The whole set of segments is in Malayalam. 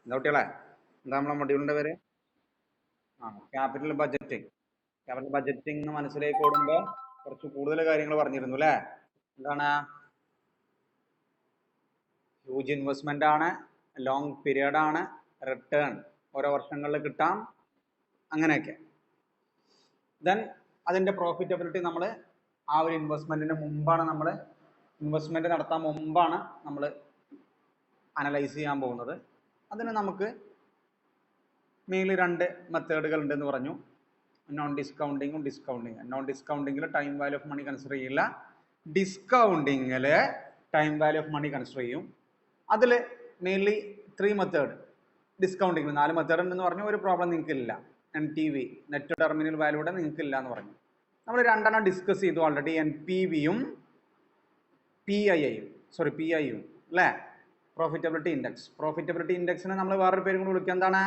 എന്താ കുട്ടികളെ, എന്താ നമ്മളെ മൊഡ്യൂളിന്റെ പേര്? Capital budgeting. ക്യാപിറ്റൽ ബഡ്ജറ്റിംഗ് മനസ്സിലേക്ക് ഓടുമ്പോൾ കുറച്ച് കൂടുതൽ കാര്യങ്ങൾ പറഞ്ഞിരുന്നു അല്ലേ? എന്താണ്? ഹ്യൂജ് ഇൻവെസ്റ്റ്മെന്റ് ആണ്, ലോങ് പീരിയഡ് ആണ്, റിട്ടേൺ ഓരോ വർഷങ്ങളിൽ കിട്ടാം, അങ്ങനെയൊക്കെ. ദെൻ അതിന്റെ പ്രോഫിറ്റബിലിറ്റി നമ്മൾ ആ ഒരു ഇൻവെസ്റ്റ്മെന്റിന് മുമ്പാണ് ഇൻവെസ്റ്റ്മെന്റ് നടത്താൻ മുമ്പാണ് നമ്മൾ അനലൈസ് ചെയ്യാൻ പോകുന്നത്. അതിന് നമുക്ക് മെയിൻലി രണ്ട് മെത്തേഡുകൾ ഉണ്ടെന്ന് പറഞ്ഞു. നോൺ ഡിസ്കൗണ്ടിങ്ങും ഡിസ്കൗണ്ടിങ്. നോൺ ഡിസ്കൗണ്ടിങ്ങിൽ time value of money consider ചെയ്യില്ല, ഡിസ്കൗണ്ടിങ്ങിൽ time value of money consider ചെയ്യും. അതിൽ മെയിൻലി 3 മെത്തേഡ്. ഡിസ്കൗണ്ടിങ്ങിൽ 4 മെത്തേഡ് ഉണ്ടെന്ന് പറഞ്ഞു. ഒരു പ്രോബ്ലം നിങ്ങൾക്ക് ഇല്ല. NTV, നെറ്റ് ടെർമിനൽ വാല്യൂടെ നിങ്ങൾക്ക് ഇല്ല എന്ന് പറഞ്ഞു. നമ്മൾ രണ്ടെണ്ണം ഡിസ്കസ് ചെയ്തു ഓൾറെഡി, NPVയും PIയും അല്ലേ? Profitability index. പ്രോഫിറ്റബിലിറ്റി ഇൻഡെക്സിനെ നമ്മൾ വേറൊരു പേര് കൊണ്ട് വിളിക്കുക, എന്താണ്?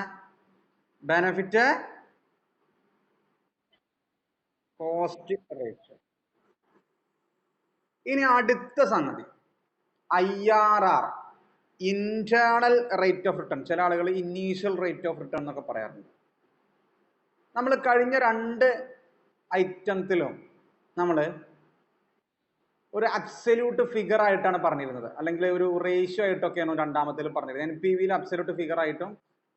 Benefit cost ratio. ഇനി അടുത്ത സംഗതി IRR, internal rate of return. ചില ആളുകൾ ഇനീഷ്യൽ റേറ്റ് ഓഫ് റിട്ടേൺ എന്നൊക്കെ പറയാറുണ്ട്. നമ്മൾ കഴിഞ്ഞ 2 ഐറ്റത്തിലും നമ്മൾ ഒരു അബ്സല്യൂട്ട് ഫിഗർ ആയിട്ടാണ് പറഞ്ഞിരുന്നത്, അല്ലെങ്കിൽ ഒരു റേഷ്യോ ആയിട്ടൊക്കെയാണ് രണ്ടാമത്തിൽ പറഞ്ഞിരുന്നത്. NPVയിൽ അബ്സല്യൂട്ട് ഫിഗർ ആയിട്ടും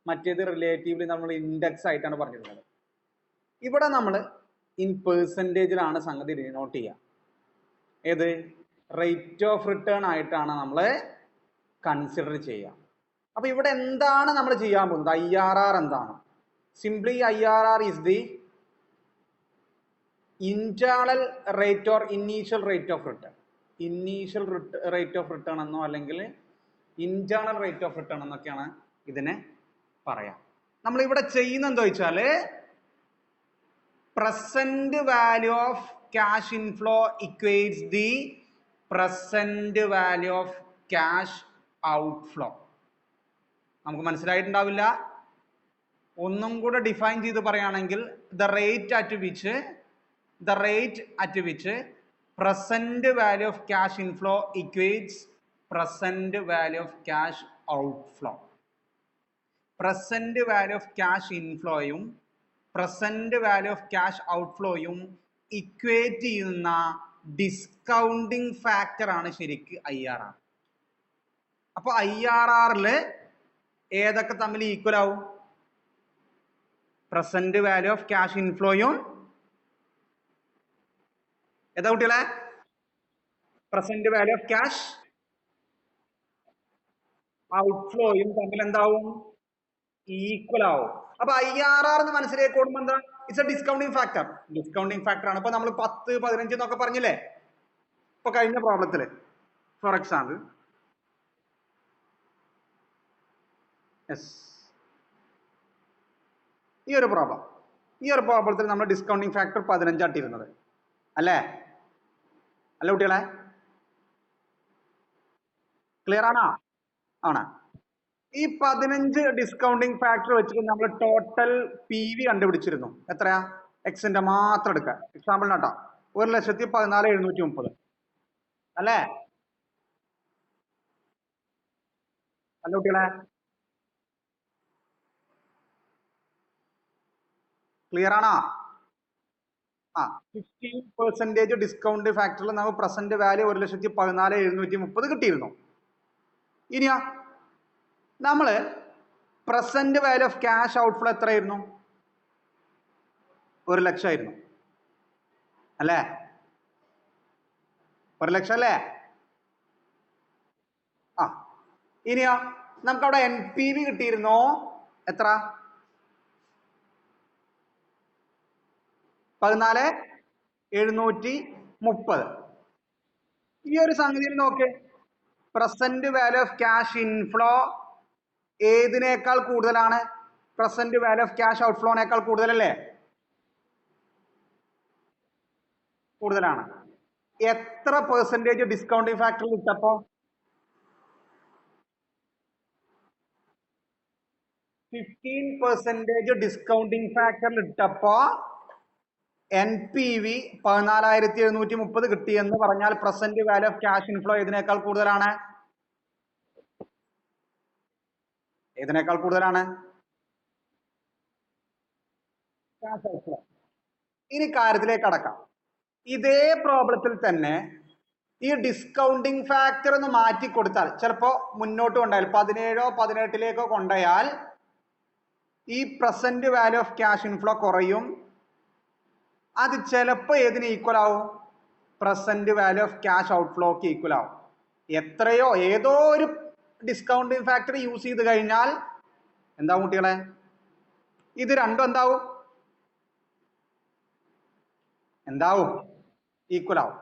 മറ്റേത് റിലേറ്റീവ്ലി നമ്മൾ ഇൻഡെക്സ് ആയിട്ടാണ് പറഞ്ഞിരുന്നത്. ഇവിടെ നമ്മൾ ഇൻ പെർസെൻറ്റേജിലാണ് സംഗതി ഡിനോട്ട് ചെയ്യുക. ഏത്? റേറ്റ് ഓഫ് റിട്ടേൺ ആയിട്ടാണ് നമ്മൾ കൺസിഡർ ചെയ്യുക. അപ്പൊ ഇവിടെ എന്താണ് നമ്മൾ ചെയ്യാൻ പോകുന്നത്? IRR എന്താണ്? Simply IRR is the internal rate or initial rate of return. Initial rate of return എന്നോ അല്ലെങ്കിൽ ഇന്റേണൽ റേറ്റ് ഓഫ് റിട്ടേൺ എന്നൊക്കെയാണ് ഇതിനെ പറയാം. നമ്മൾ ഇവിടെ ചെയ്യുന്ന എന്താ വെച്ചാല്, present value of cash inflow equates the present value of cash outflow. നമുക്ക് മനസ്സിലായിട്ടുണ്ടാവില്ല. ഒന്നും കൂടെ ഡിഫൈൻ ചെയ്ത് പറയുകയാണെങ്കിൽ, the rate at which present value of cash inflow equates present value of cash outflow. Present value of cash ഇൻഫ്ലോയും പ്രസന്റ് വാല്യൂ ഓഫ് ക്യാഷ് ഔട്ട്ഫ്ലോയും ഇക്വേറ്റ് ചെയ്യുന്ന ഡിസ്കൗണ്ടിങ് ഫാക്ടർ ആണ് ശരിക്ക് IRR. അപ്പൊ IRRൽ ഏതൊക്കെ തമ്മിൽ ഈക്വൽ ആവും? പ്രസന്റ് വാല്യൂ ഓഫ് ക്യാഷ് ഇൻഫ്ലോയും ഏതാ കുട്ടികളെ? പ്രസന്റ് വാല്യൂ ഓഫ് ക്യാഷ് ഔട്ട്ഫ്ലോയും തമ്മിൽ എന്താവും? ഈക്വൽ ആവും. അപ്പൊ IRR എന്ന് മനസ്സിലേക്ക് ഓടുമ്പോ എന്താ? It's A discounting factor. Discounting factor ആണ്. ഇപ്പൊ നമ്മൾ 10, 15 എന്നൊക്കെ പറഞ്ഞില്ലേ ഇപ്പൊ കഴിഞ്ഞ പ്രോബ്ലത്തില്? ഫോർ എക്സാമ്പിൾ, ഈ ഒരു പ്രോബ്ലത്തിൽ നമ്മൾ ഡിസ്കൗണ്ടിങ് ഫാക്ടർ 15 ആട്ടിരുന്നത് അല്ലേ? അല്ല കുട്ടികളെ, ക്ലിയർ ആണോ? ആണ്. ഈ 15 ഡിസ്കൗണ്ടിങ് ഫാക്ടർ വെച്ചിട്ട് നമ്മൾ ടോട്ടൽ PV കണ്ടുപിടിച്ചിരുന്നു. എത്രയാ? എക്സിന്റെ മാത്രം എടുക്കുക. എക്സാമ്പിൾ കേട്ടോ, 1,14,730 അല്ലേ? അല്ല കുട്ടികളെ, ക്ലിയർ ആണോ? 15% ഡിസ്കൗണ്ട് ഫാക്ടറിൽ നമുക്ക് പ്രസന്റ് വാല്യൂ 1,14,730 കിട്ടിയിരുന്നു. ഇനിയാ നമ്മള് present value of cash outflow എത്രയായിരുന്നു? 1,00,000 ആയിരുന്നു അല്ലേ? 1,00,000 അല്ലേ? ഇനിയോ നമുക്ക് അവിടെ NPV കിട്ടിയിരുന്നോ? എത്ര? 14,730. ഈ ഒരു സംഗതിയിൽ നോക്ക്, present value of cash inflow ഏതിനേക്കാൾ കൂടുതലാണ്? പ്രസന്റ് വാല്യൂ ഓഫ് ക്യാഷ് ഔട്ട്ഫ്ലോനേക്കാൾ കൂടുതലല്ലേ? കൂടുതലാണ്. എത്ര പെർസെന്റേജ് ഡിസ്കൗണ്ടിങ് ഫാക്ടർ കിട്ടപ്പോ? 15% ഡിസ്കൗണ്ടിങ് ഫാക്ടറിൽ ഇട്ടപ്പോ NPV 14,730 കിട്ടിയെന്ന് പറഞ്ഞാൽ present value of cash inflow ഇതിനേക്കാൾ കൂടുതലാണ്. ഏതിനേക്കാൾ കൂടുതലാണ്? Cash outflow. ഇനി കാര്യത്തിലേക്ക് കടക്കാം. ഇതേ പ്രോബ്ലത്തിൽ തന്നെ ഈ ഡിസ്കൗണ്ടിങ് ഫാക്ടർ ഒന്ന് മാറ്റി കൊടുത്താൽ, ചിലപ്പോ മുന്നോട്ട് കൊണ്ടായാൽ 17 18 കൊണ്ടുപോയാൽ ഈ present value of cash inflow കുറയും. അത് ചിലപ്പോൾ ഏതിന് ഈക്വൽ ആവും? പ്രസന്റ് വാല്യൂ ഓഫ് ക്യാഷ് ഔട്ട്ഫ്ലോക്ക് ഈക്വൽ ആവും. എത്രയോ ഏതോ ഒരു ഡിസ്കൗണ്ടിങ് ഫാക്ടർ യൂസ് ചെയ്ത് കഴിഞ്ഞാൽ എന്താവും കുട്ടികളെ? ഇത് രണ്ടും എന്താവും? എന്താവും? ഈക്വൽ ആവും.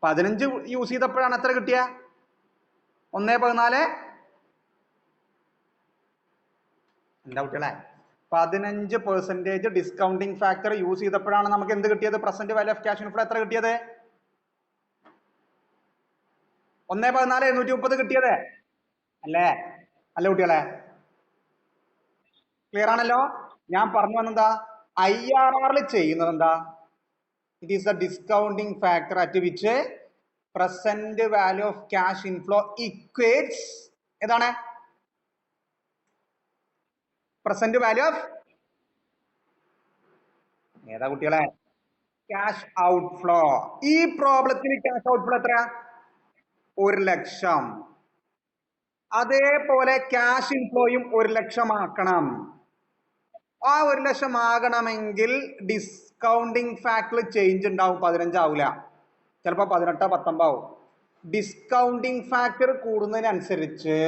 15 യൂസ് ചെയ്തപ്പോഴാണ് എത്ര കിട്ടിയ? 1.14. എന്താ കുട്ടികളെ? 15% ഡിസ്കൗണ്ടിങ് ഫാക്ടർ യൂസ് ചെയ്തപ്പോഴാണ് നമുക്ക് എന്ത് കിട്ടിയത്? Present value of cash inflow എത്ര കിട്ടിയത്? 1.14 130 കിട്ടിയത് അല്ലേ? അല്ല കുട്ടികളെ? ക്ലിയർ ആണല്ലോ? ഞാൻ പറഞ്ഞു വന്നെന്താ? IRR ചെയ്യുന്നത് എന്താ? It is the discounting factor at which present value of cash inflow equates ഏതാണ്? പ്രസന്റ് വാല്യൂ ഓഫ് ഏതാ കുട്ടികളെ? Cash outflow. ഈ പ്രോബ്ലത്തിൽ ക്യാഷ് ഔട്ട്ഫ്ലോ എത്ര? 1,00,000. അതേപോലെ ക്യാഷ് ഇൻഫ്ലോയും 1,00,000 ആക്കണം. ആ 1,00,000 ആകണമെങ്കിൽ ഡിസ്കൗണ്ടിങ് ഫാക്ടർ ചേഞ്ച് ഉണ്ടാവും. 15 ആവില്ല, ചിലപ്പോൾ 18 19 ആവും. ഡിസ്കൗണ്ടിങ് ഫാക്ടർ കൂടുന്നതിനനുസരിച്ച്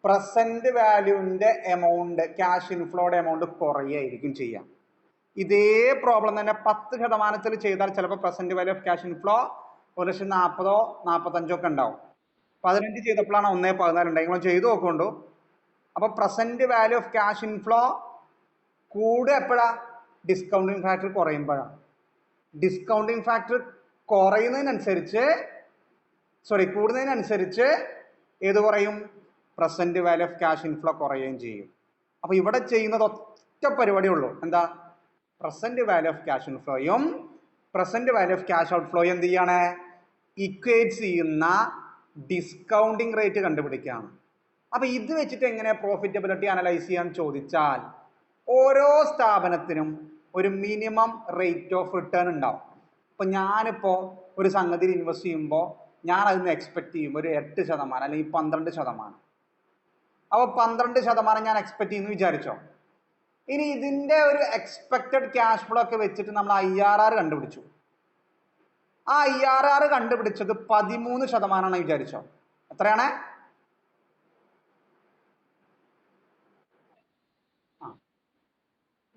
പ്രസന്റ് വാല്യൂവിന്റെ എമൗണ്ട്, ക്യാഷ് ഇൻഫ്ലോയുടെ എമൗണ്ട് കുറയായിരിക്കും ചെയ്യാം. ഇതേ പ്രോബ്ലം തന്നെ 10% ചെയ്താൽ ചിലപ്പോൾ present value of cash inflow 1,40,000 45 ഒക്കെ ഉണ്ടാവും. 15 ചെയ്തപ്പോഴാണ് 1.14 ഉണ്ടായി. നിങ്ങൾ ചെയ്തു നോക്കുകൊണ്ടു. അപ്പൊ present value of cash inflow കൂടുക എപ്പോഴാ? ഡിസ്കൗണ്ടിങ് ഫാക്ടർ കുറയുമ്പോഴാണ്. ഡിസ്കൗണ്ടിങ് ഫാക്ടർ കുറയുന്നതിനനുസരിച്ച് കൂടുന്നതിനനുസരിച്ച് ഏത് കുറയും? Present value of cash inflow കുറയുകയും ചെയ്യും. അപ്പൊ ഇവിടെ ചെയ്യുന്നത് ഒറ്റ പരിപാടിയേ ഉള്ളൂ. എന്താ? പ്രസന്റ് വാല്യൂ ഓഫ് ക്യാഷ് ഇൻഫ്ലോയും പ്രസന്റ് വാല്യൂ ഓഫ് ക്യാഷ് ഔട്ട്ഫ്ലോയും എന്ത് ചെയ്യാണ്? ഇക്വേറ്റ് ചെയ്യുന്ന ഡിസ്കൗണ്ടിങ് റേറ്റ് കണ്ടുപിടിക്കുകയാണ്. അപ്പൊ ഇത് വെച്ചിട്ട് എങ്ങനെ പ്രോഫിറ്റബിലിറ്റി അനലൈസ് ചെയ്യാൻ ചോദിച്ചാൽ, ഓരോ സ്ഥാപനത്തിനും ഒരു മിനിമം റേറ്റ് ഓഫ് റിട്ടേൺ ഉണ്ടാവും. ഇപ്പൊ ഞാനിപ്പോ ഒരു സംഗതിയിൽ ഇൻവെസ്റ്റ് ചെയ്യുമ്പോൾ ഞാൻ അതിന് എക്സ്പെക്ട് ചെയ്യും ഒരു 8% അല്ലെങ്കിൽ 12%. അപ്പോൾ 12% ഞാൻ എക്സ്പെക്ട് ചെയ്യുന്നു വിചാരിച്ചോ. ഇനി ഇതിന്റെ ഒരു എക്സ്പെക്റ്റഡ് ക്യാഷ് ഫ്ലോ ഒക്കെ വെച്ചിട്ട് നമ്മൾ IRR കണ്ടുപിടിച്ചു. ആ IRR കണ്ടുപിടിച്ചത് 13% വിചാരിച്ചോ. എത്രയാണ്?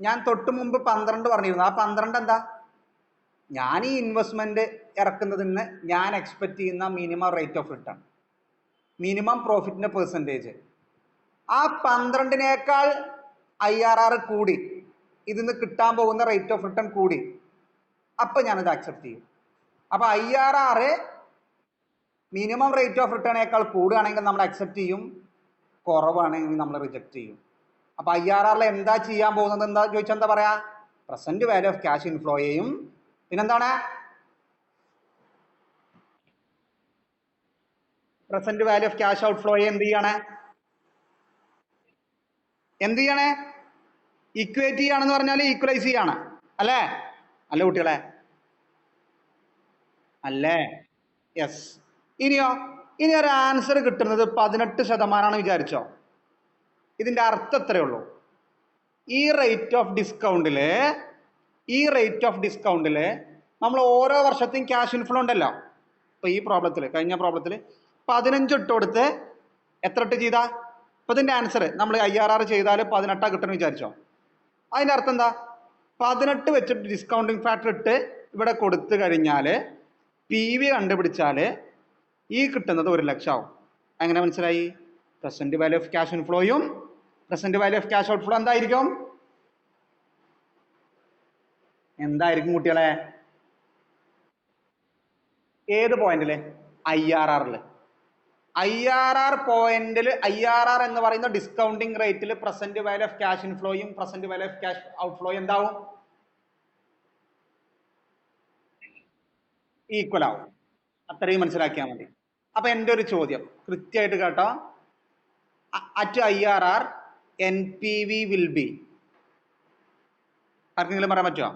ഞാൻ തൊട്ട് മുമ്പ് 12 പറഞ്ഞിരുന്നു. ആ 12 എന്താ? ഞാൻ ഈ ഇൻവെസ്റ്റ്മെന്റ് ഇറക്കുന്നതിന് ഞാൻ എക്സ്പെക്ട് ചെയ്യുന്ന minimum rate of return, minimum പ്രോഫിറ്റിന്റെ പെർസെൻറ്റേജ്. ആ 12നേക്കാൾ IRR കൂടി, ഇതിന്ന് കിട്ടാൻ പോകുന്ന റേറ്റ് ഓഫ് റിട്ടേൺ കൂടി, അപ്പൊ ഞാനത് അക്സെപ്റ്റ് ചെയ്യും. അപ്പൊ IRR മിനിമം റേറ്റ് ഓഫ് റിട്ടേണേക്കാൾ കൂടുകയാണെങ്കിൽ നമ്മൾ അക്സെപ്റ്റ് ചെയ്യും, കുറവാണെങ്കിൽ നമ്മൾ റിജക്ട് ചെയ്യും. അപ്പൊ IRR എന്താ ചെയ്യാൻ പോകുന്നത്? എന്താ ചോദിച്ചാൽ എന്താ പറയാ? പ്രസന്റ് വാല്യൂ ഓഫ് ക്യാഷ് ഇൻഫ്ലോയെയും പിന്നെന്താണ്? പ്രസന്റ് വാല്യൂ ഓഫ് ക്യാഷ് ഔട്ട്ഫ്ലോയെ എന്ത് ചെയ്യാണ്? ഇക്വേറ്റ് ചെയ്യാണെന്ന് പറഞ്ഞാൽ ഈക്വലൈസ് ചെയ്യാണ് അല്ലേ? അല്ല കുട്ടികളെ? അല്ലേ? യെസ്. ഇനിയോ? ഇനി ഒരു ആൻസർ കിട്ടുന്നത് 18% വിചാരിച്ചോ. ഇതിന്റെ അർത്ഥം എത്രയേ ഉള്ളൂ? ഈ റേറ്റ് ഓഫ് ഡിസ്കൗണ്ടില് നമ്മൾ ഓരോ വർഷത്തെയും ക്യാഷ് ഇൻഫ്ലോ ഉണ്ടല്ലോ. ഇപ്പൊ ഈ പ്രോബ്ലത്തിൽ, കഴിഞ്ഞ പ്രോബ്ലത്തിൽ 15 ഇട്ട് കൊടുത്ത് എത്ര ഇട്ട് ചെയ്താ? ഇപ്പൊ ഇതിന്റെ ആൻസർ നമ്മൾ IRR ചെയ്താൽ 18 കിട്ടണം വിചാരിച്ചോ. അതിന്റെ അർത്ഥം എന്താ? 18 വെച്ചിട്ട് ഡിസ്കൗണ്ടിങ് ഫാക്ടർ ഇട്ട് ഇവിടെ കൊടുത്തു കഴിഞ്ഞാൽ PV കണ്ടുപിടിച്ചാൽ ഈ കിട്ടുന്നത് 1,00,000 ആവും. എങ്ങനെ മനസ്സിലായി? പ്രസന്റ് വാല്യൂ ഓഫ് ക്യാഷ് ഇൻഫ്ലോയും present value of cash outflow എന്തായിരിക്കും കുട്ടികളെ? ഏത് പോയിന്റില്? IRR പോയിന്റിൽ. IRR എന്ന് പറയുന്ന ഡിസ്കൗണ്ടിങ് റേറ്റിൽ പ്രസന്റ് വാല്യൂ ഓഫ് ക്യാഷ് ഇൻഫ്ലോയും പ്രസന്റ് വാല്യൂ ഓഫ് ക്യാഷ് ഔട്ട്ഫ്ലോയും എന്താവും? ഈക്വൽ ആവും. അത്രയും മനസ്സിലാക്കിയാൽ മതി. അപ്പൊ എൻ്റെ ഒരു ചോദ്യം കൃത്യമായിട്ട് കേട്ടോ. At IRR NPV will be. ആർക്കെങ്കിലും പറയാൻ പറ്റുമോ?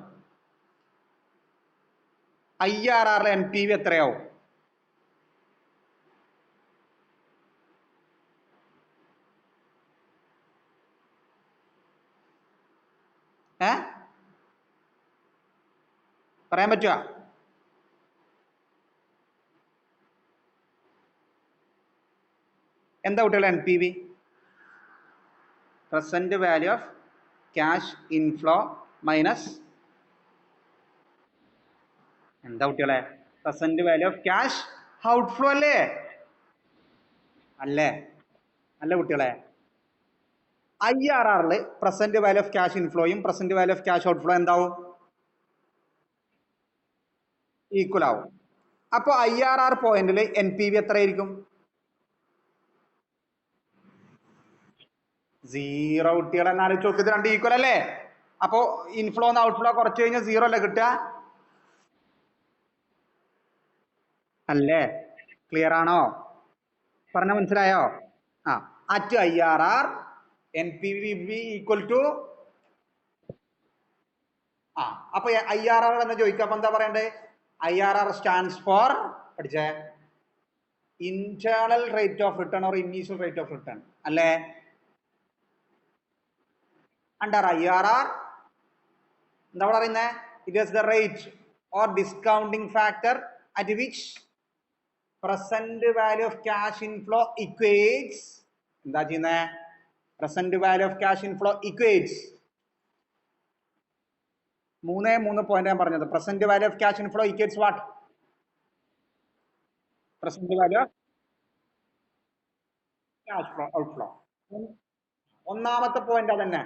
IRR NPV എത്രയാവും? പറയാൻ പറ്റുമോ? എന്താ കുട്ടികളെ NPV? Present value of cash inflow minus എന്താ കുട്ടികളെ? Present value of cash outflow അല്ലേ? അല്ലേ? അല്ല കുട്ടികളെ, IRR present value of cash ഇൻഫ്ലോയും present value of cash outflow എന്താവും? ഈക്വൽ ആവും. അപ്പൊ IRR പോയിന്റിൽ NPV എത്രയായിരിക്കും? 0 കുട്ടികളെ. ആലോചിച്ച് നോക്ക്, ഇത് രണ്ട് ഈക്വൽ അല്ലേ? അപ്പോ ഇൻഫ്ലോ ഔട്ട്ഫ്ലോ കുറച്ച് കഴിഞ്ഞാൽ 0 അല്ലേ കിട്ടുക? അല്ലേ? ക്ലിയർ ആണോ? പറഞ്ഞ മനസ്സിലായോ? At IRR NPV equal to അപ്പൊ IRR എന്ന് ചോദിക്കുക. അപ്പൊ എന്താ പറയണ്ടേ? IRR സ്റ്റാൻഡ്സ് ഫോർ, പഠിച്ചേ, internal rate of return or initial rate of return അല്ലേ? അണ്ടർ IRR എന്താ പറയുന്നത്? It is the rate or discounting factor at which present value of cash inflow equates. എന്താ ചെയ്യുന്നത്? Present value of cash inflow equates. 3 point ഞാൻ പറഞ്ഞത്. Present value of cash inflow equates what? Present value of cash flow outflow. ഒന്നാമത്തെ പോയിന്റ് അതന്നെ.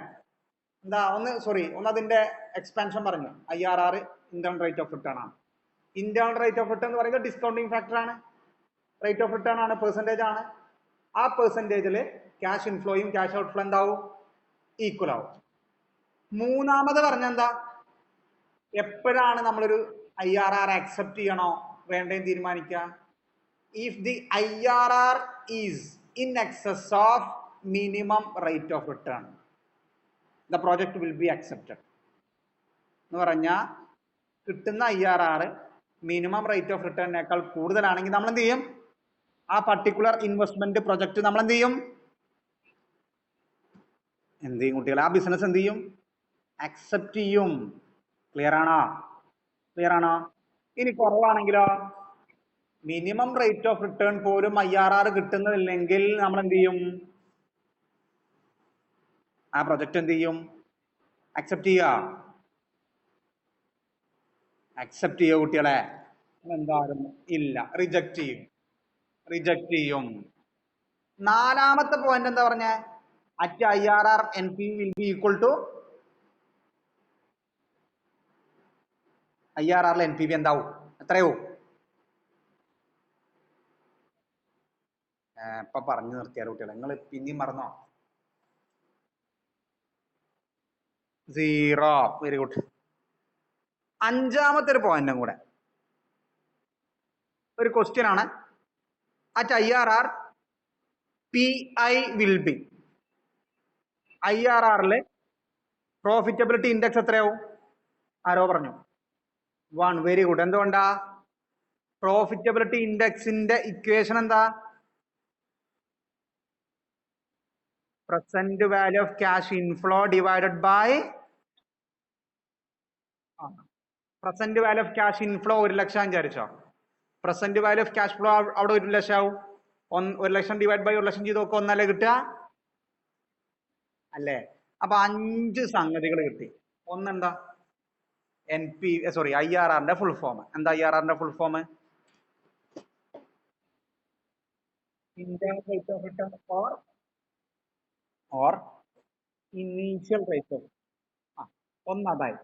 എന്താ ഒന്ന് അതിന്റെ എക്സ്പാൻഷൻ പറഞ്ഞു. IRR internal rate of return ആണ്. ഇന്റേണൽ റേറ്റ് ഓഫ് റിട്ടേൺ എന്ന് പറയുന്നത് ഡിസ്കൗണ്ടിങ് ഫാക്ടർ ആണ്. റേറ്റ് ഓഫ് റിട്ടേൺ ആണ്, പെർസെന്റേജ് ആണ്. ആ പെർസെന്റേജിൽ ക്യാഷ് ഇൻഫ്ലോയും ക്യാഷ് ഔട്ട്ഫ്ലോ എന്താവും? ഈക്വൽ ആവും. മൂന്നാമത് പറഞ്ഞ എന്താ? എപ്പോഴാണ് നമ്മളൊരു IRR അക്സെപ്റ്റ് ചെയ്യണോ വേണ്ടേന്ന് തീരുമാനിക്കുക? If the IRR is in excess of minimum rate of return, the project will be accepted. എന്ന് പറഞ്ഞാൽ കിട്ടുന്ന IRR മിനിമം റേറ്റ് ഓഫ് റിട്ടേണിനേക്കാൾ കൂടുതലാണെങ്കിൽ നമ്മൾ എന്ത് ചെയ്യും? ആ പർട്ടിക്കുലർ ഇൻവെസ്റ്റ്മെന്റ് പ്രൊജക്ട് നമ്മൾ എന്ത് ചെയ്യും കുട്ടികളെ? ആ ബിസിനസ് എന്ത് ചെയ്യും? അക്സെപ്റ്റ് ചെയ്യും. ക്ലിയർ ആണോ? ക്ലിയർ ആണോ? ഇനി കുറവാണെങ്കിലോ? മിനിമം റേറ്റ് ഓഫ് റിട്ടേൺ പോലും IRR കിട്ടുന്നില്ലെങ്കിൽ നമ്മൾ എന്ത് ചെയ്യും? ആ പ്രൊജക്ട് എന്ത് ചെയ്യും? അക്സെപ്റ്റ് ചെയ്യുക. അക്സെപ്റ്റ് ചെയ്യുക കുട്ടികളെ? എന്തായാലും ഇല്ല, റിജക്ട് ചെയ്യും. റിജക്ട് ചെയ്യും. നാലാമത്തെ പോയിന്റ് എന്താ പറഞ്ഞ? At IRR NPV will be equal to IRR NPV എന്താവും? എത്രയോ? ഇപ്പൊ പറഞ്ഞു നിർത്തിയാൽ കുട്ടികളെ, നിങ്ങൾ പിന്നെയും മറന്നോ? 0. Very good. അഞ്ചാമത്തെ ഒരു പോയിന്റും കൂടെ, ഒരു ക്വസ്റ്റ്യൻ ആണ്. At IRR PI will be. IRR profitability index എത്രയാവും? ആരോ പറഞ്ഞു? 1. Very good. എന്തുകൊണ്ടാ? പ്രോഫിറ്റബിലിറ്റി ഇൻഡെക്സിന്റെ ഇക്വേഷൻ എന്താ? Present value of cash inflow divided by present value of cash inflow 1 ലക്ഷം വിചാരിച്ചോ. Present value of cash flow അവിടെ 1 ലക്ഷം ആവും. 1 ലക്ഷം ഡിവൈഡ് ബൈ 1 ലക്ഷം ചെയ്ത് നോക്കുക, 1 അല്ലേ കിട്ടുക? അല്ലേ? അപ്പൊ 5 സംഗതികൾ കിട്ടി. ഒന്നെന്താ? IRR ഫുൾ ഫോം എന്താ? IRR full form internal rate of return or initial rate of. ഒന്നതായി.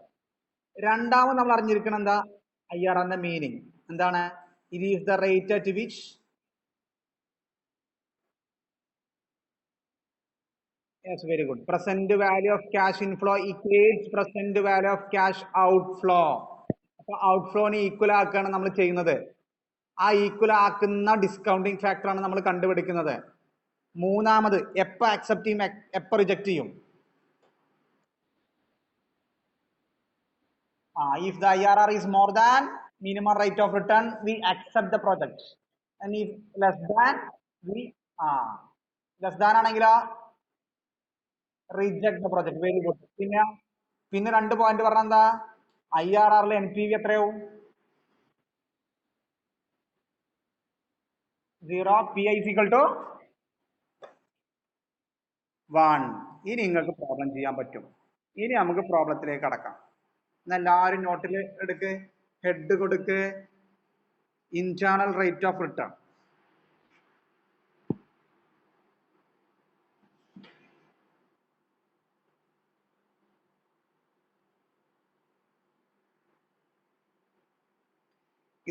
രണ്ടാമത് നമ്മൾ അറിഞ്ഞിരിക്കണം എന്താ? IRR മീനിങ് എന്താണ്? It is the rate at which very good. Present value of cash inflow equates present value of cash outflow. അപ്പൊ ഔട്ട്ഫ്ലോനെ ഈക്വൽ ആക്കുകയാണ് നമ്മൾ ചെയ്യുന്നത്. ആ ഈക്വൽ ആക്കുന്ന ഡിസ്കൗണ്ടിങ് ഫാക്ടർ ആണ് നമ്മൾ കണ്ടുപിടിക്കുന്നത്. മൂന്നാമത് എപ്പോൾ അക്സെപ്റ്റ് ചെയ്യും, എപ്പോൾ റിജക്ട് ചെയ്യും? If the IRR is more than minimum rate of return, we accept the project. And if less than, we less than ആണെങ്കിലോ reject the project. Very good. പിന്നെ 2 പോയിന്റ് പറഞ്ഞ എന്താ? IRR ലെ NPV എത്രയാവും? 0. PI is equal to 1. ഇനി നിങ്ങൾക്ക് പ്രോബ്ലം ചെയ്യാൻ പറ്റും. ഇനി നമുക്ക് പ്രോബ്ലത്തിലേക്ക് കടക്കാം. എല്ലാവരും നോട്ടിൽ എടുക്ക്, ഹെഡ് കൊടുക്ക്, ഇന്റേണൽ റേറ്റ് ഓഫ് റിട്ടേൺ.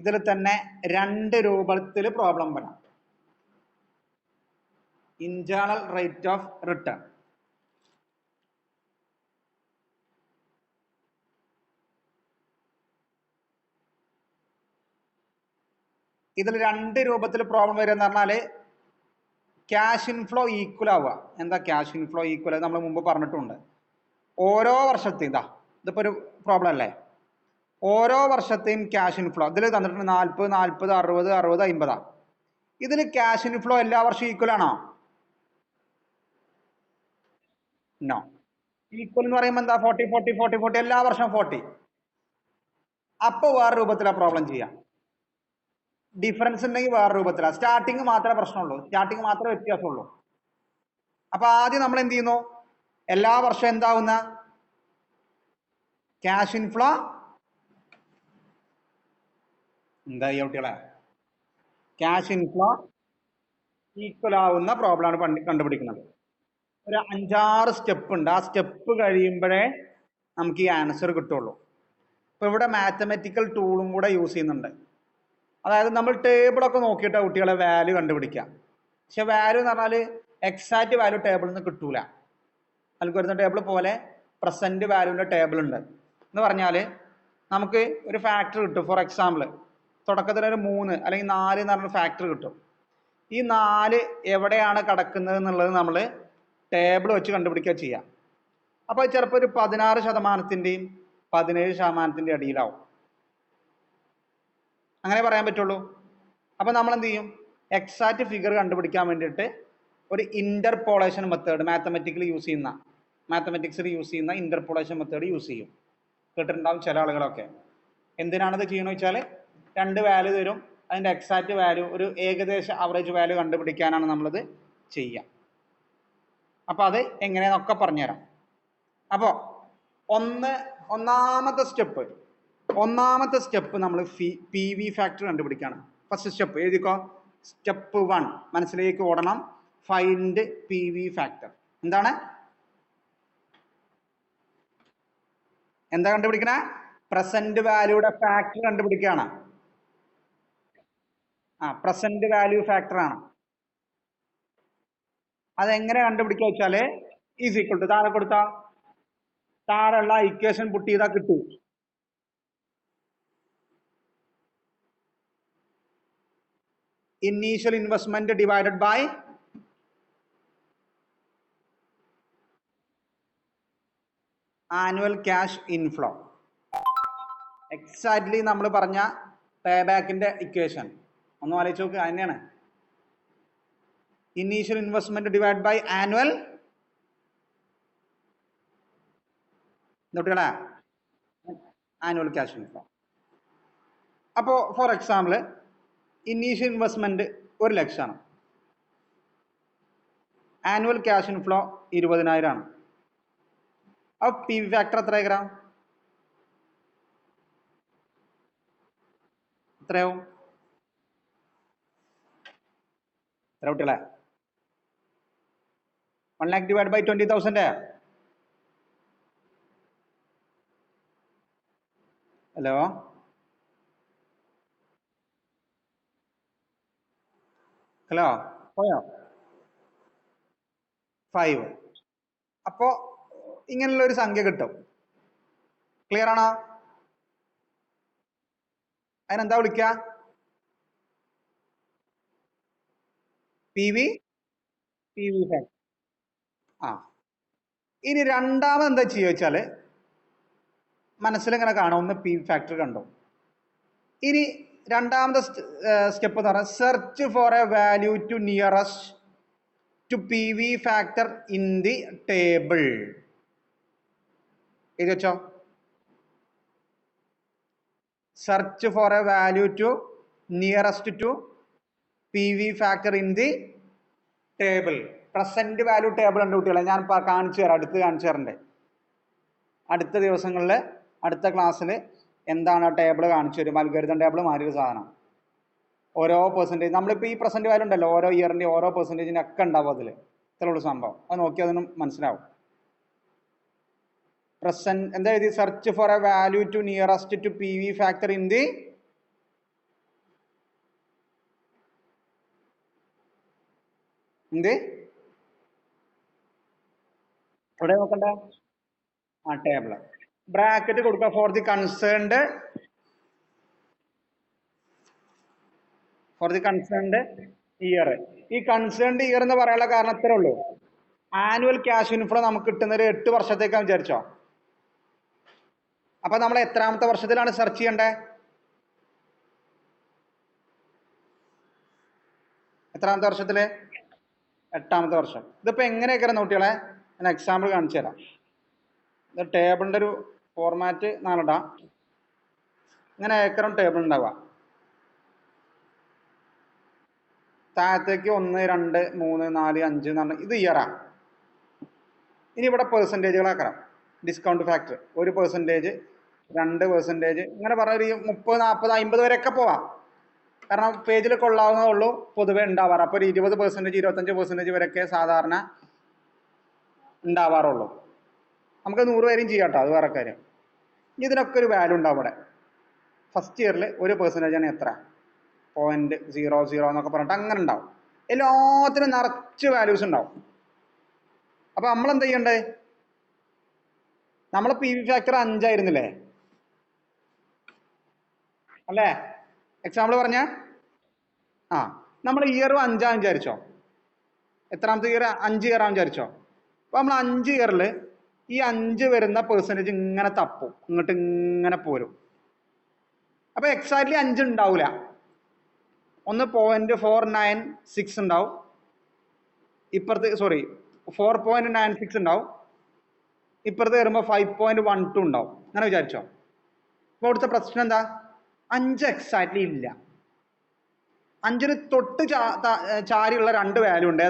ഇതിൽ തന്നെ 2 രൂപത്തിൽ പ്രോബ്ലം വരാം. Internal rate of return. ഇതിൽ 2 രൂപത്തിൽ പ്രോബ്ലം വരിക എന്ന് പറഞ്ഞാൽ ക്യാഷ് ഇൻഫ്ലോ ഈക്വൽ ആവുക. എന്താ ക്യാഷ് ഇൻഫ്ലോ ഈക്വൽ? നമ്മൾ മുമ്പ് പറഞ്ഞിട്ടുണ്ട്. ഓരോ വർഷത്തെയും ഇതിപ്പോ ഒരു പ്രോബ്ലം അല്ലേ, ഓരോ വർഷത്തെയും ക്യാഷ് ഇൻഫ്ലോ ഇതിൽ തന്നിട്ടുണ്ട് 40, 40, 60, 60, 50. ഇതിൽ ക്യാഷ് ഇൻഫ്ലോ എല്ലാ വർഷവും ഈക്വൽ ആണോ? നോ. ഈക്വൽ എന്ന് പറയുമ്പോൾ എന്താ? 40, 40, 40, 40 എല്ലാ വർഷവും 40. അപ്പൊ വേറെ രൂപത്തിലാണ് പ്രോബ്ലം ചെയ്യാം. ഡിഫറൻസ് ഉണ്ടെങ്കിൽ വേറെ രൂപത്തിലാണ്. സ്റ്റാർട്ടിങ് മാത്രമേ പ്രശ്നമുള്ളൂ, സ്റ്റാർട്ടിങ് മാത്രമേ വ്യത്യാസമുള്ളൂ. അപ്പൊ ആദ്യം നമ്മൾ എന്ത് ചെയ്യുന്നു? എല്ലാ വർഷവും എന്താവുന്ന ക്യാഷ് ഇൻഫ്ലോ എന്തായി കുട്ടികളെ? ക്യാഷ് ഇൻഫ്ലോ ഈക്വൽ ആവുന്ന പ്രോബ്ലമാണ് കണ്ടുപിടിക്കുന്നത്. ഒരു 5-6 സ്റ്റെപ്പ് ഉണ്ട്. ആ സ്റ്റെപ്പ് കഴിയുമ്പോഴേ നമുക്ക് ഈ ആൻസർ കിട്ടുള്ളൂ. ഇപ്പൊ ഇവിടെ മാത്തമെറ്റിക്കൽ ടൂളും കൂടെ യൂസ് ചെയ്യുന്നുണ്ട്. അതായത് നമ്മൾ ടേബിളൊക്കെ നോക്കിയിട്ട് കുട്ടികളെ വാല്യൂ കണ്ടുപിടിക്കാം. പക്ഷെ വാല്യൂ എന്ന് പറഞ്ഞാൽ എക്സാക്റ്റ് വാല്യൂ ടേബിളിൽ നിന്ന് കിട്ടൂല. അൽഗോരിതം ടേബിൾ പോലെ പ്രസന്റ് വാല്യൂവിന്റെ ടേബിൾ ഉണ്ട്. എന്ന് പറഞ്ഞാൽ നമുക്ക് ഒരു ഫാക്ടർ കിട്ടും. ഫോർ എക്സാമ്പിൾ തുടക്കത്തിൽ ഒരു 3 അല്ലെങ്കിൽ 4 എന്ന് പറഞ്ഞൊരു ഫാക്ടർ കിട്ടും. ഈ 4 എവിടെയാണ് കിടക്കുന്നത് എന്നുള്ളത് നമ്മൾ ടേബിൾ വെച്ച് കണ്ടുപിടിക്കുക ചെയ്യാം. അപ്പോൾ ചിലപ്പോൾ ഒരു 16%-ന്റെയും 17%-ന്റെയും അടിയിലാവും. അങ്ങനെ പറയാൻ പറ്റുള്ളൂ. അപ്പൊ നമ്മൾ എന്ത് ചെയ്യും? എക്സാക്റ്റ് ഫിഗർ കണ്ടുപിടിക്കാൻ വേണ്ടിയിട്ട് ഒരു ഇന്റർപോളേഷൻ മെത്തേഡ് മാത്തമെറ്റിക്സിൽ യൂസ് ചെയ്യുന്ന ഇന്റർപോളേഷൻ മെത്തേഡ് യൂസ് ചെയ്യും. കേട്ടിട്ടുണ്ടാവും ചില ആളുകളൊക്കെ. എന്തിനാണത് ചെയ്യണമെന്ന് വെച്ചാൽ 2 വാല്യൂ തരും, അതിന്റെ എക്സാക്റ്റ് വാല്യൂ ഒരു ഏകദേശ ആവറേജ് വാല്യൂ കണ്ടുപിടിക്കാനാണ് നമ്മളത് ചെയ്യുക. അപ്പൊ അത് എങ്ങനെയാണെന്നൊക്കെ പറഞ്ഞുതരാം. അപ്പോ ഒന്നാമത്തെ സ്റ്റെപ്പ് നമ്മൾ PV ഫാക്ടർ കണ്ടുപിടിക്കുകയാണ്. ഫസ്റ്റ് സ്റ്റെപ്പ് എഴുതിക്കോ. സ്റ്റെപ്പ് 1 മനസ്സിലേക്ക് ഓടണം. Find PV factor. എന്താ കണ്ടുപിടിക്കണേ? പ്രസന്റ് വാല്യൂയുടെ ഫാക്ടർ കണ്ടുപിടിക്കുകയാണ്. പ്രസന്റ് വാല്യൂ ഫാക്ടർ ആണ്. അതെങ്ങനെ കണ്ടുപിടിക്കുക വെച്ചാല് ഈസ് ഈക്വൽ ടു താഴെ കൊടുത്ത താഴെയുള്ള ഇക്വേഷൻ പുട്ട് ചെയ്താൽ കിട്ടും. Initial investment divided by annual cash inflow. Exactly നമ്മൾ പറഞ്ഞ പേ ബാക്കിന്റെ ഇക്വേഷൻ ഒന്ന് ആലോചിച്ച് നോക്കുക. തന്നെയാണ് initial investment divide by annual കുട്ടികളെ ആനുവൽ ക്യാഷ് ഇൻഫ്ലോ. അപ്പോൾ ഫോർ എക്സാമ്പിൾ ഇനീഷ്യൽ ഇൻവെസ്റ്റ്മെന്റ് 1 ലക്ഷമാണ്. ആനുവൽ ക്യാഷ് ഇൻഫ്ലോ 20,000 ആണ്. അപ്പോൾ PV ഫാക്ടർ എത്രയാകും? എത്രയാവും? എത്ര കുട്ടികളെ? 1 lakh ഡിവൈഡ് ബൈ 20,000. ഹലോ പോയോ? 5. അപ്പോ ഇങ്ങനെയുള്ള ഒരു സംഖ്യ കിട്ടും. ക്ലിയർ ആണോ? അതിനെന്താ വിളിക്കുക? PV P V factor. ആ ഇനി രണ്ടാമത് എന്താ ചെയ്യുക വെച്ചാൽ മനസ്സിലിങ്ങനെ കാണാം, ഒന്ന് പി വി ഫാക്ടർ കണ്ടോ. ഇനി രണ്ടാമത്തെ സ്റ്റെപ്പ് എന്ന് പറഞ്ഞാൽ search for a value to nearest to P V factor in the table. എഴുതി വെച്ചോ. Search for a value to nearest to P V factor in the table. Present value table ഉണ്ട് കുട്ടികളെ, ഞാൻ കാണിച്ചു തരാം, അടുത്ത് കാണിച്ചു തരണ്ടേ. അടുത്ത ദിവസങ്ങളിൽ അടുത്ത ക്ലാസ്സിൽ എന്താണ് ആ ടേബിൾ കാണിച്ചു തരും. അൽഗോരിതം ടേബിൾ മാതിരി ഒരു സാധനം. ഓരോ പെർസെൻറ്റേജ് നമ്മളിപ്പോൾ ഈ പ്രസന്റ് വാല്യൂ ഉണ്ടല്ലോ, ഓരോ ഇയറിൻ്റെ ഓരോ പെർസെൻറ്റേജിനൊക്കെ ഉണ്ടാവും അതിൽ. ഇത്രയുള്ള സംഭവം അത് നോക്കി അതിനും മനസ്സിലാവും. പ്രസന്റ് എന്താ എഴുതി? Search for a value to nearest to P V factor in the എന്ത് ഇവിടെ നോക്കണ്ട. ആ ടേബിൾ ബ്രാക്കറ്റ് കൊടുക്കുക ഫോർ ദി കൺസേൺഡ് ഇയർ. ഈ കൺസേൺഡ് ഇയർ എന്ന് പറയാനുള്ള കാരണം ഇത്രേ ഉള്ളൂ. ആനുവൽ ക്യാഷ് ഇൻഫ്ലോ നമുക്ക് കിട്ടുന്ന ഒരു 8 വർഷത്തേക്കാണ് വിചാരിച്ചോ. അപ്പൊ നമ്മൾ എത്രാമത്തെ വർഷത്തിലാണ് സെർച്ച് ചെയ്യണ്ടേ? എത്രാമത്തെ വർഷത്തില്? 8ാമത്തെ വർഷം. ഇതിപ്പോ എങ്ങനെയൊക്കെ കുട്ടികളെ ഞാൻ എക്സാമ്പിൾ കാണിച്ചു തരാം. ഇത് ടേബിളിന്റെ ഒരു ഫോർമാറ്റ് നാലടാ. ഇങ്ങനെ ഏക്കറും ടേബിൾ ഉണ്ടാവുക. താഴത്തേക്ക് 1, 2, 3, 4, 5 എന്ന് പറഞ്ഞാൽ ഇത് ഇയറാ. ഇനി ഇവിടെ പെർസെൻറ്റേജുകളാക്കണം. ഡിസ്കൗണ്ട് ഫാക്ടർ 1%, 2%, ഇങ്ങനെ പറഞ്ഞ ഒരു 30, 40, 50 വരെയൊക്കെ പോവാം. കാരണം പേജിൽ കൊള്ളാവുന്നതേ ഉള്ളൂ പൊതുവെ ഉണ്ടാവാറ്. അപ്പോൾ ഒരു 20%, 25% വരെയൊക്കെ സാധാരണ ഉണ്ടാവാറുള്ളൂ. നമുക്ക് 100 വരെയും ചെയ്യാം കേട്ടോ, അത് വേറെ കാര്യം. ഇതിനൊക്കെ ഒരു വാല്യൂ ഉണ്ടാവും ഇവിടെ. ഫസ്റ്റ് ഇയറിൽ 1% എത്ര? 0.00 എന്നൊക്കെ പറഞ്ഞിട്ട് അങ്ങനെ ഉണ്ടാവും. എല്ലാത്തിനും നിറച്ച് വാല്യൂസ് ഉണ്ടാവും. അപ്പൊ നമ്മൾ എന്താ ചെയ്യണ്ടേ? നമ്മൾ പി വി ഫാക്ടർ 5 ആയിരുന്നില്ലേ അല്ലേ? എക്സാമ്പിൾ പറഞ്ഞ ആ നമ്മൾ ഇയർ 5 വിചാരിച്ചോ. എത്രാമത്തെ ഇയർ? 5 ഇയർ വിചാരിച്ചോ. അപ്പൊ നമ്മൾ 5 ഇയറിൽ ഈ 5 വരുന്ന പെർസെൻറ്റേജ് ഇങ്ങനെ തപ്പും, ഇങ്ങോട്ട് ഇങ്ങനെ പോരും. അപ്പൊ എക്സാക്ട്ലി 5 ഉണ്ടാവില്ല. ഒന്ന് 0.496 ഉണ്ടാവും, ഇപ്പുറത്ത് 4.96 ഉണ്ടാവും, ഇപ്പുറത്ത് വരുമ്പോൾ 5.12 ഉണ്ടാവും. അങ്ങനെ വിചാരിച്ചോ. അപ്പൊ അവിടുത്തെ പ്രശ്നം എന്താ? 5 എക്സാക്ട്ലി ഇല്ല. 5ന് തൊട്ട് ചാരിയുള്ള 2 വാല്യൂ ഉണ്ട്.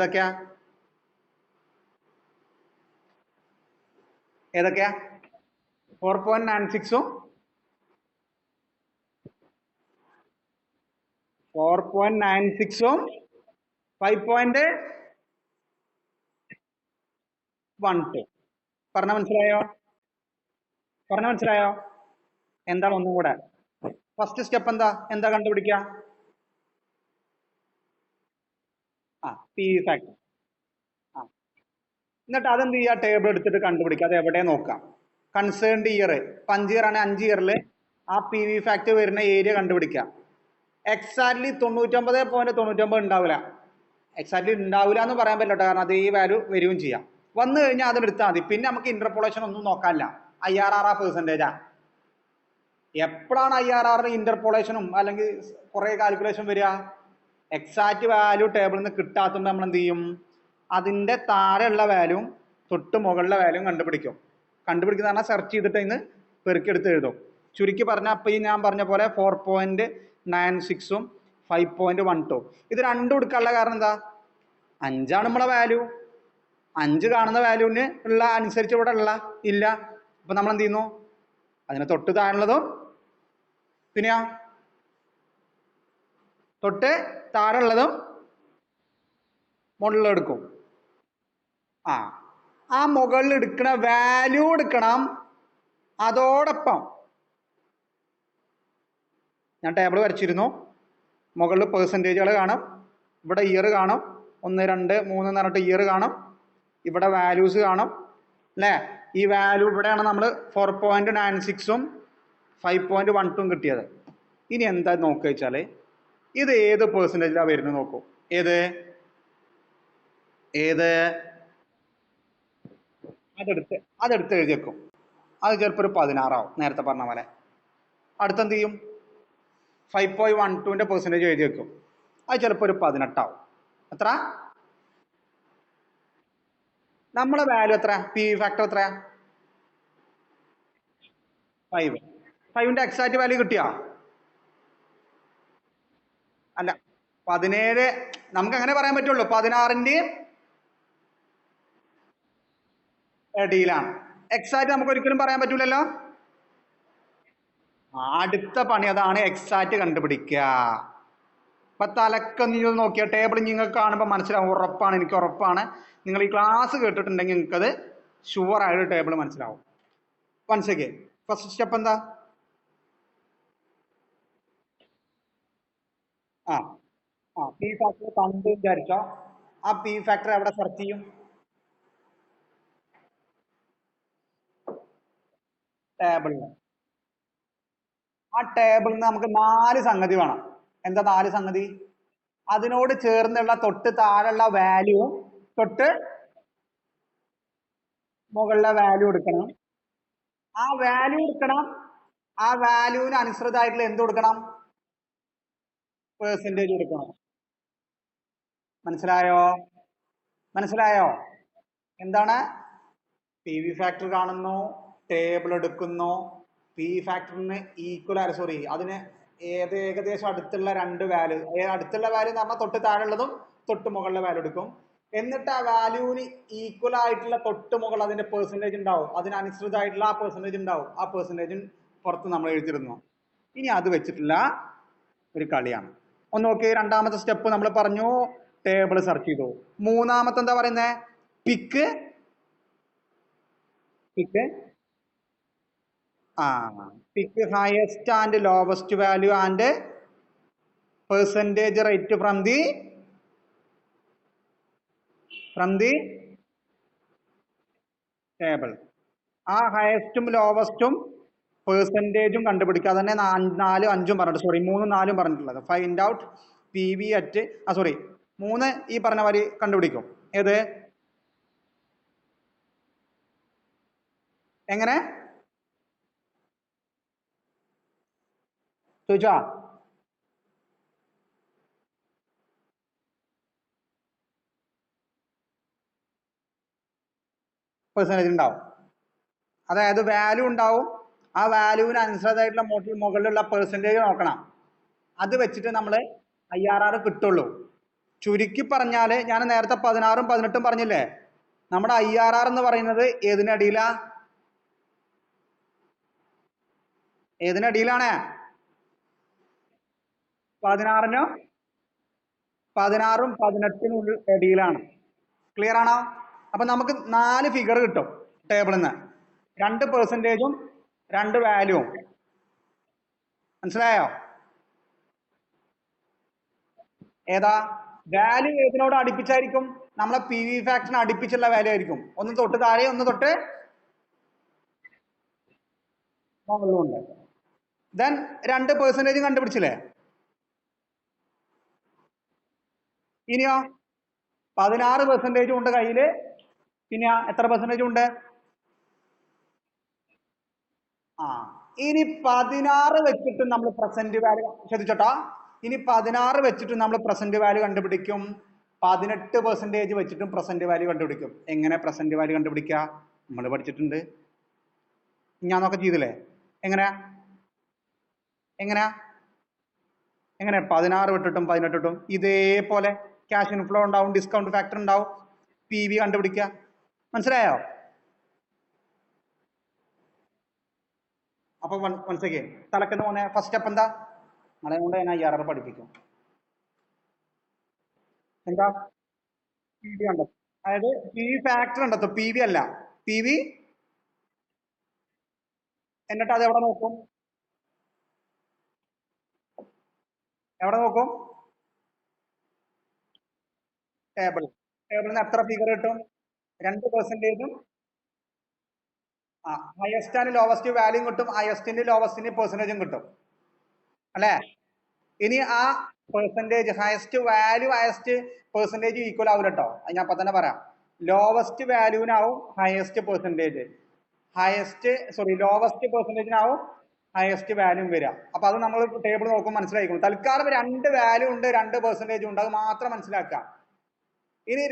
ഏതൊക്കെയാ? 4.96ഉം 5.12. പറഞ്ഞ മനസ്സിലായോ? എന്താണ് ഒന്നും കൂടെ? ഫസ്റ്റ് സ്റ്റെപ്പ് എന്താ കണ്ടുപിടിക്കുക? P V factor. എന്നിട്ട് അതെന്ത് ചെയ്യുക? ടേബിൾ എടുത്തിട്ട് കണ്ടുപിടിക്കുക. അത് എവിടെ നോക്കാം? കൺസേൺഡ് ഇയർ 5 ഇയർ ആണ്. 5 ഇയറിൽ ആ പി വി ഫാക്ടർ വരുന്ന ഏരിയ കണ്ടുപിടിക്കുക. എക്സാക്ട്ലി 99.99 ഉണ്ടാവില്ല. എക്സാക്ട്ലി ഉണ്ടാവില്ല എന്ന് പറയാൻ പറ്റില്ല, കാരണം അത് ഈ വാല്യൂ വരികയും ചെയ്യാം. വന്നു കഴിഞ്ഞാൽ അതിനെടുത്താൽ മതി. പിന്നെ നമുക്ക് ഇന്റർപോളേഷൻ ഒന്നും നോക്കാനില്ല. IRR പെർസെൻറ്റേജാ. എപ്പോഴാണ് IRR ഇന്റർപോളേഷനും അല്ലെങ്കിൽ കുറെ കാൽക്കുലേഷൻ വരിക? എക്സാക്ട് വാല്യൂ ടേബിളിൽ നിന്ന് കിട്ടാത്തതുകൊണ്ട് നമ്മൾ എന്ത് ചെയ്യും? അതിന്റെ താഴെയുള്ള വാല്യൂ തൊട്ട് മുകളിലെ വാല്യൂ കണ്ടുപിടിക്കുന്ന പറഞ്ഞാൽ സെർച്ച് ചെയ്തിട്ട് ഇന്ന് പെറുക്കിയെടുത്ത് എഴുതും. ചുരുക്കി പറഞ്ഞാൽ അപ്പൊ ഈ ഞാൻ പറഞ്ഞ പോലെ 4.96ഉം 5.12. ഇത് രണ്ടും എടുക്കാനുള്ള കാരണം എന്താ? 5 നമ്മളെ വാല്യൂ. 5 കാണുന്ന വാല്യൂവിന് ഉള്ള അനുസരിച്ച് ഇവിടെ ഇല്ല. അപ്പൊ നമ്മൾ എന്ത് ചെയ്യുന്നു? അതിന് തൊട്ട് താഴെയുള്ളതും പിന്നെയാ തൊട്ട് താഴെയുള്ളതും മുകളിൽ എടുക്കും. ആ മുകളിൽ എടുക്കണ വാല്യൂ എടുക്കണം. അതോടൊപ്പം ഞാൻ ടേബിൾ വരച്ചിരുന്നു. മുകളിൽ പെർസെൻറ്റേജുകൾ കാണും, ഇവിടെ ഇയർ കാണും, 1, 2, 3 എന്ന് പറഞ്ഞിട്ട് ഇയർ കാണും, ഇവിടെ വാല്യൂസ് കാണും അല്ലേ? ഈ വാല്യൂ ഇവിടെയാണ് നമ്മൾ 4.96ഉം 5.12ഉം കിട്ടിയത്. ഇനി എന്താ നോക്കുക വെച്ചാൽ ഇത് ഏത് പെർസെൻറ്റേജിലാണ് വരുന്നത് നോക്കൂ. ഏത്? ഏത് അതെടുത്ത് എഴുതി വെക്കും. അത് ചിലപ്പോൾ ഒരു 16 ആവും, നേരത്തെ പറഞ്ഞ പോലെ. അടുത്തെന്ത് ചെയ്യും? 5.12ന്റെ പെർസെൻറ്റേജ് എഴുതി വെക്കും. അത് ചിലപ്പോൾ ഒരു 18 ആവും. എത്ര? നമ്മളെ വാല്യൂ എത്ര? പി വി ഫാക്ടർ എത്രയാ? 5. 5ന്റെ എക്സാക്ട് വാല്യൂ കിട്ടിയാ? അല്ല, 17 നമുക്ക് അങ്ങനെ പറയാൻ പറ്റുള്ളൂ. 16ന്റെയും ഇടയിലാണ്. എക്സാക്ട് നമുക്ക് ഒരിക്കലും പറയാൻ പറ്റൂലല്ലോ. അടുത്ത പണി അതാണ്, എക്സാക്ട് കണ്ടുപിടിക്കുക. അപ്പൊ തലക്കം നിങ്ങൾ നോക്കിയ ടേബിൾ നിങ്ങൾക്ക് കാണുമ്പോൾ മനസ്സിലാവും. ഉറപ്പാണ്, എനിക്ക് ഉറപ്പാണ്. നിങ്ങൾ ഈ ക്ലാസ് കേട്ടിട്ടുണ്ടെങ്കിൽ നിങ്ങൾക്കത് ഷുവർ ആയിട്ട് ടേബിൾ മനസ്സിലാവും. വൺസ് അഗൈൻ ഫസ്റ്റ് സ്റ്റെപ്പ് എന്താ? പി ഫാക്ടർ കണ്ടു വിചാരിച്ചോ. ആ പി ഫാക്ടർ എവിടെ സെർച്ച് ചെയ്യും? ടേബിളിൽ. ആ ടേബിളിൽ നിന്ന് നമുക്ക് 4 സംഗതി വേണം. എന്താ 4 സംഗതി? അതിനോട് ചേർന്നുള്ള തൊട്ട് താഴെയുള്ള വാല്യൂവും തൊട്ട് മുകളിലെ വാല്യൂ എടുക്കണം. ആ വാല്യൂ എടുക്കണം. ആ വാല്യൂവിന് അനുസൃതമായിട്ടുള്ള എന്ത് കൊടുക്കണം? പെർസെൻറ്റേജ് കൊടുക്കണം. മനസ്സിലായോ? മനസ്സിലായോ? എന്താണ്? പി വി ഫാക്ടർ കാണുന്നു, ടേബിൾ എടുക്കുന്നു, പി ഫാക്ടറിന് ഈക്വൽ ആയ സോറി അതിന് ഏകദേശം അടുത്തുള്ള 2 വാല്യൂ, അടുത്തുള്ള വാല്യൂ എന്ന് പറഞ്ഞാൽ തൊട്ട് താഴെയുള്ളതും തൊട്ട് മുകളിലെ വാല്യൂ എടുക്കും. എന്നിട്ട് ആ വാല്യൂവിന് ഈക്വൽ ആയിട്ടുള്ള തൊട്ട് മുകളിൽ അതിന്റെ പെർസെൻറ്റേജ് ഉണ്ടാവും, അതിനനുസൃതമായിട്ടുള്ള ആ പെർസെൻറ്റേജ് ഉണ്ടാവും. ആ പെർസെൻറ്റേജിന് പുറത്ത് നമ്മൾ എഴുതിയിരുന്നു. ഇനി അത് വെച്ചിട്ടുള്ള ഒരു കളിയാണ്. ഒന്ന് നോക്കി. രണ്ടാമത്തെ സ്റ്റെപ്പ് നമ്മൾ പറഞ്ഞു, ടേബിൾ സെർച്ച് ചെയ്തു. മൂന്നാമത്തെ എന്താ പറയുന്നത്? Pick pick highest and lowest value and percentage rate from the table. ആ ഹയസ്റ്റും ലോവസ്റ്റും പെർസെൻറ്റേജും കണ്ടുപിടിക്കുക. അതന്നെ 4, 5 പറഞ്ഞിട്ട്, സോറി 3, 4 പറഞ്ഞിട്ടുള്ളത്. Find out P V at sorry 3 ഈ പറഞ്ഞ മാതിരി കണ്ടുപിടിക്കും. ഏത്? എങ്ങനെ ചോദിച്ചാ? പെർസെൻറ്റേജ് ഉണ്ടാവും. അതായത് വാല്യൂ ഉണ്ടാവും. ആ വാല്യൂവിന് അനുസൃതമായിട്ടുള്ള മുകളിലുള്ള പെർസെൻറ്റേജ് നോക്കണം. അത് വെച്ചിട്ട് നമ്മൾ IRR കിട്ടുള്ളൂ. ചുരുക്കി പറഞ്ഞാൽ ഞാൻ നേരത്തെ 16ഉം 18ഉം പറഞ്ഞില്ലേ, നമ്മുടെ IRR എന്ന് പറയുന്നത് ഏതിനടിയിലാ? ഏതിനടിയിലാണ്? 16നും 18നും ഇടയിലാണ്. ക്ലിയർ ആണോ? അപ്പൊ നമുക്ക് 4 ഫിഗർ കിട്ടും ടേബിളിൽ നിന്ന്. 2 പെർസെൻറ്റേജും 2 വാല്യൂവും. മനസ്സിലായോ? ഏതാ വാല്യൂ? ഏതിനോട് അടുപ്പിച്ചായിരിക്കും? നമ്മളെ പി വി ഫാക്ടറിന് അടുപ്പിച്ചുള്ള വാല്യൂ ആയിരിക്കും. ഒന്ന് തൊട്ട് താഴെ, ഒന്ന് തൊട്ട് മുകളിലുണ്ട്. ദെൻ 2 പെർസെൻറ്റേജും കണ്ടുപിടിച്ചില്ലേ? ഇനിയോ 16 പെർസെൻറ്റേജും ഉണ്ട് കയ്യില്. പിന്നെ എത്ര പെർസെൻറ്റേജും ഉണ്ട്? ഇനി 16 വെച്ചിട്ട് നമ്മൾ പ്രസന്റ് വാല്യൂ ശ്രദ്ധിച്ചോട്ടോ. ഇനി 16 വെച്ചിട്ട് നമ്മൾ പ്രസന്റ് വാല്യൂ കണ്ടുപിടിക്കും. 18% വെച്ചിട്ടും പ്രസന്റ് വാല്യൂ കണ്ടുപിടിക്കും. എങ്ങനെ പ്രസന്റ് വാല്യൂ കണ്ടുപിടിക്കുക? നമ്മൾ പഠിച്ചിട്ടുണ്ട്. ഞാനൊക്കെ ചെയ്തില്ലേ? എങ്ങനെയാ എങ്ങനെയാ എങ്ങനെ 16 വിട്ടിട്ടും 18 ഇട്ടും ഇതേപോലെ ക്യാഷ് ഇൻഫ്ലോ ഉണ്ടാവും, ഡിസ്കൗണ്ട് ഫാക്ടർ ഉണ്ടാവും, പി വി കണ്ടുപിടിക്കുക. മനസ്സിലായോ? അപ്പൊ വൺസ് അഗൈൻ തലക്കെന്ന് പോന്നെ ഫസ്റ്റ് സ്റ്റെപ്പ് എന്താ? നമ്മളെ കൊണ്ട് ഞാൻ IRR പഠിപ്പിക്കും. എന്താ? പി വി കണ്ടെത്തും. അതായത് പി വി ഫാക്ടർ കണ്ടെത്തും, പി വി അല്ല. P V. എന്നിട്ട് അത് എവിടെ നോക്കും? എവിടെ നോക്കും? ടേബിൾ. ടേബിളിൽ നിന്ന് എത്ര ഫിഗർ കിട്ടും? 2%. ഹയസ്റ്റ് ആൻഡ് ലോവസ്റ്റ് വാല്യൂ കിട്ടും, ഹയസ്റ്റിന്റെ ലോവസ്റ്റിന്റെ പെർസെൻറ്റേജും കിട്ടും അല്ലേ? ഇനി ആ percentage highest value, highest percentage equal ആവില്ല കേട്ടോ. അത് ഞാൻ അപ്പൊ തന്നെ പറയാം. ലോവസ്റ്റ് വാല്യൂവിനാവും ഹയസ്റ്റ് പെർസെൻറ്റേജ്, ലോവസ്റ്റ് പെർസെൻറ്റേജിനാവും ഹയസ്റ്റ് വാല്യൂ വരിക. അപ്പൊ അത് നമ്മൾ ടേബിൾ നോക്കുമ്പോൾ മനസ്സിലായിരിക്കും. തൽക്കാലം 2 വാല്യൂ ഉണ്ട്, 2 പെർസെൻറ്റേജ് ഉണ്ട്, അത് മാത്രം മനസ്സിലാക്കുക. ഇനി